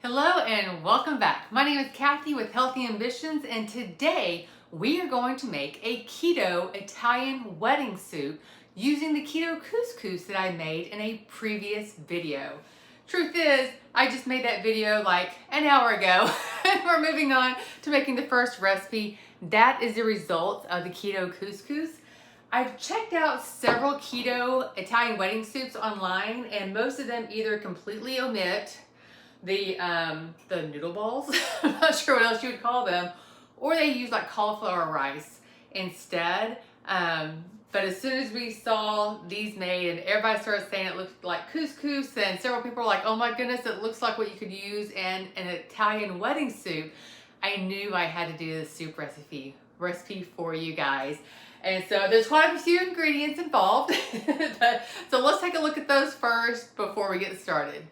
Hello and welcome back. My name is Kathy with Healthy Ambitions, and today we are going to make a keto Italian wedding soup using the keto couscous that I made in a previous video. Truth is, I just made that video like an hour ago and we're moving on to making the first recipe. That is the result of the keto couscous. I've checked out several keto Italian wedding soups online, and most of them either completely omit the noodle balls, I'm not sure what else you would call them, or they use like cauliflower rice instead. But as soon as we saw these made and everybody started saying it looked like couscous, and several people were like, oh my goodness, it looks like what you could use in an Italian wedding soup, I knew I had to do this soup recipe for you guys. And so there's quite a few ingredients involved. So let's take a look at those first before we get started.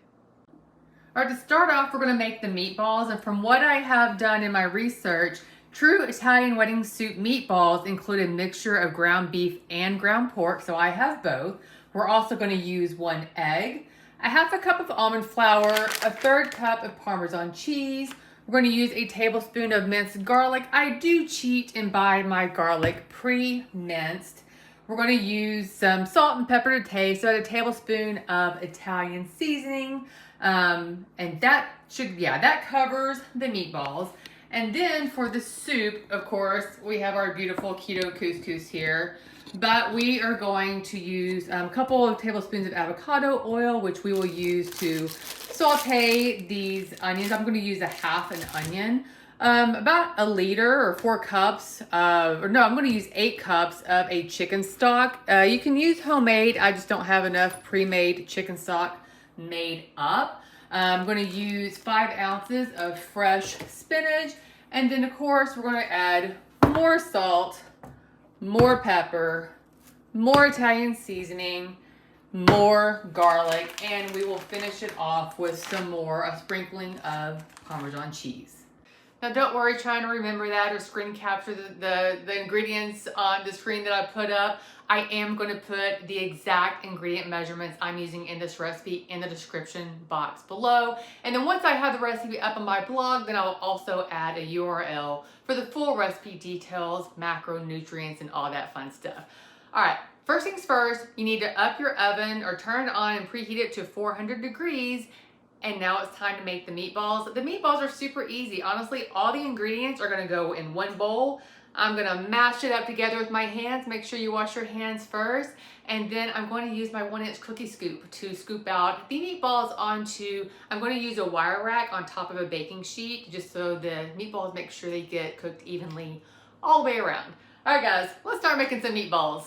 All right, to start off, we're gonna make the meatballs. And from what I have done in my research, true Italian wedding soup meatballs include a mixture of ground beef and ground pork, so I have both. We're also gonna use 1 egg, a half a cup of almond flour, a 1/3 cup of Parmesan cheese. We're gonna use a tablespoon of minced garlic. I do cheat and buy my garlic pre-minced. We're gonna use some salt and pepper to taste, so a tablespoon of Italian seasoning. And that covers the meatballs. And then for the soup, of course, we have our beautiful keto couscous here, but we are going to use a couple of tablespoons of avocado oil, which we will use to saute these onions. I'm going to use a half an onion, about a liter or 4 cups I'm going to use 8 cups of a chicken stock. You can use homemade. I just don't have enough pre-made chicken stock made up. I'm going to use 5 ounces of fresh spinach, and then of course we're going to add more salt, more pepper, more Italian seasoning, more garlic, and we will finish it off with a sprinkling of Parmesan cheese. Now don't worry trying to remember that or screen capture the ingredients on the screen that I put up. I am going to put the exact ingredient measurements I'm using in this recipe in the description box below. And then once I have the recipe up on my blog, then I will also add a URL for the full recipe details, macronutrients, and all that fun stuff. All right, first things first, you need to up your oven or turn it on and preheat it to 400 degrees. And now it's time to make the meatballs. The meatballs are super easy. Honestly, all the ingredients are gonna go in one bowl. I'm gonna mash it up together with my hands. Make sure you wash your hands first. And then I'm going to use my 1-inch cookie scoop to scoop out the meatballs onto, I'm gonna use a wire rack on top of a baking sheet, just so the meatballs make sure they get cooked evenly all the way around. All right guys, let's start making some meatballs.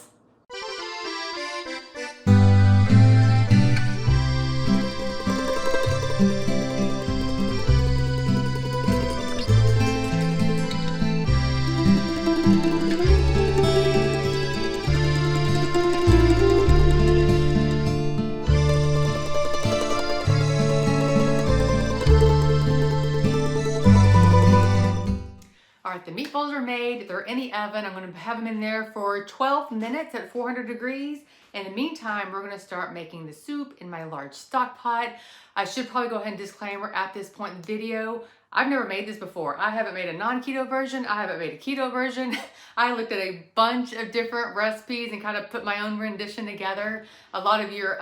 The meatballs are made, they're in the oven. I'm going to have them in there for 12 minutes at 400 degrees. In the meantime, we're going to start making the soup in my large stock pot. I should probably go ahead and disclaimer at this point in the video, I've never made this before. I haven't made a non-keto version. I haven't made a keto version. I looked at a bunch of different recipes and kind of put my own rendition together. A lot of your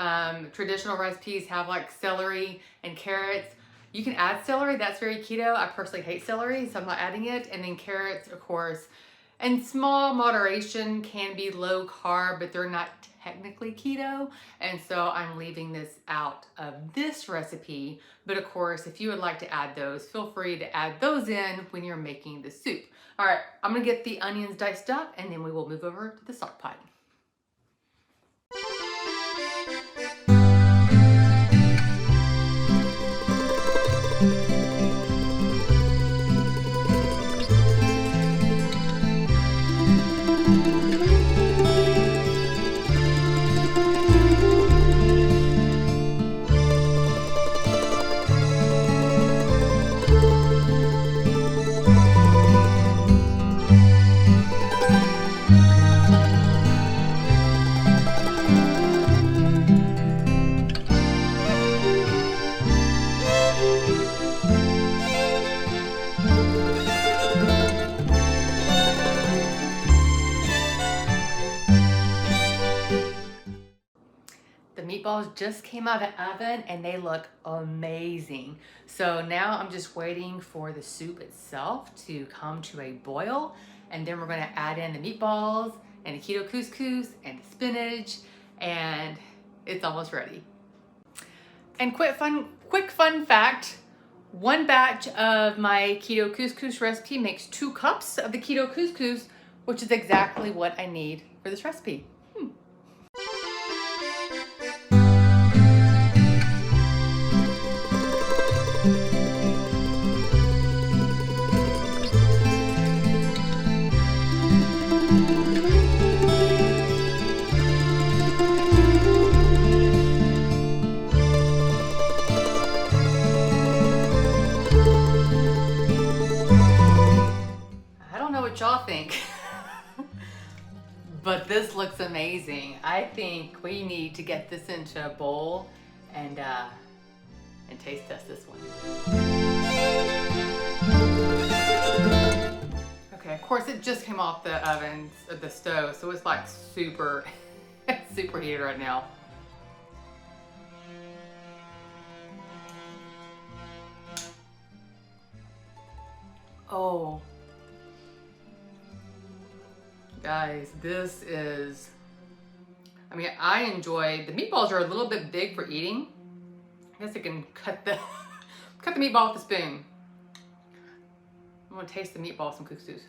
traditional recipes have like celery and carrots. You can add celery, that's very keto. I personally hate celery, so I'm not adding it. And then carrots, of course, in small moderation can be low carb, but they're not technically keto. And so I'm leaving this out of this recipe. But of course, if you would like to add those, feel free to add those in when you're making the soup. All right, I'm gonna get the onions diced up and then we will move over to the stock pot. meatballs just came out of the oven and they look amazing. So now I'm just waiting for the soup itself to come to a boil, and then we're gonna add in the meatballs and the keto couscous and the spinach, and it's almost ready. And quick fun fact, one batch of my keto couscous recipe makes 2 cups of the keto couscous, which is exactly what I need for this recipe. I don't know what y'all think, but this looks amazing. I think we need to get this into a bowl and taste test this one. Okay, of course it just came off the oven, the stove, so it's like super, super heated right now. Oh. Guys, this is, I mean, I enjoy, the meatballs are a little bit big for eating. I guess I can cut the meatball with a spoon. I'm gonna taste the meatball with some couscous.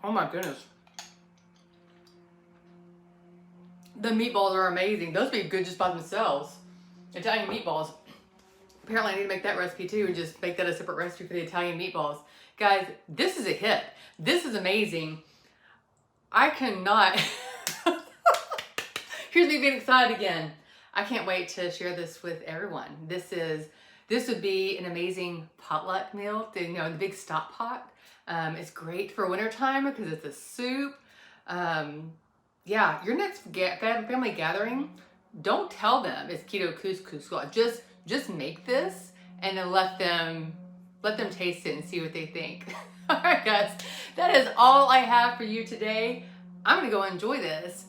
Oh my goodness. The meatballs are amazing. Those would be good just by themselves. Italian meatballs. Apparently I need to make that recipe too and just make that a separate recipe for the Italian meatballs. Guys, this is a hit. This is amazing. I cannot, here's me being excited again. I can't wait to share this with everyone. This would be an amazing potluck meal, you know, the big stock pot. It's great for wintertime because it's a soup. Yeah, your next family gathering, don't tell them it's keto couscous. Just make this and then let them taste it and see what they think. All right, guys, that is all I have for you today. I'm gonna go enjoy this.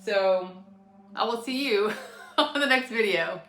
So I will see you on the next video.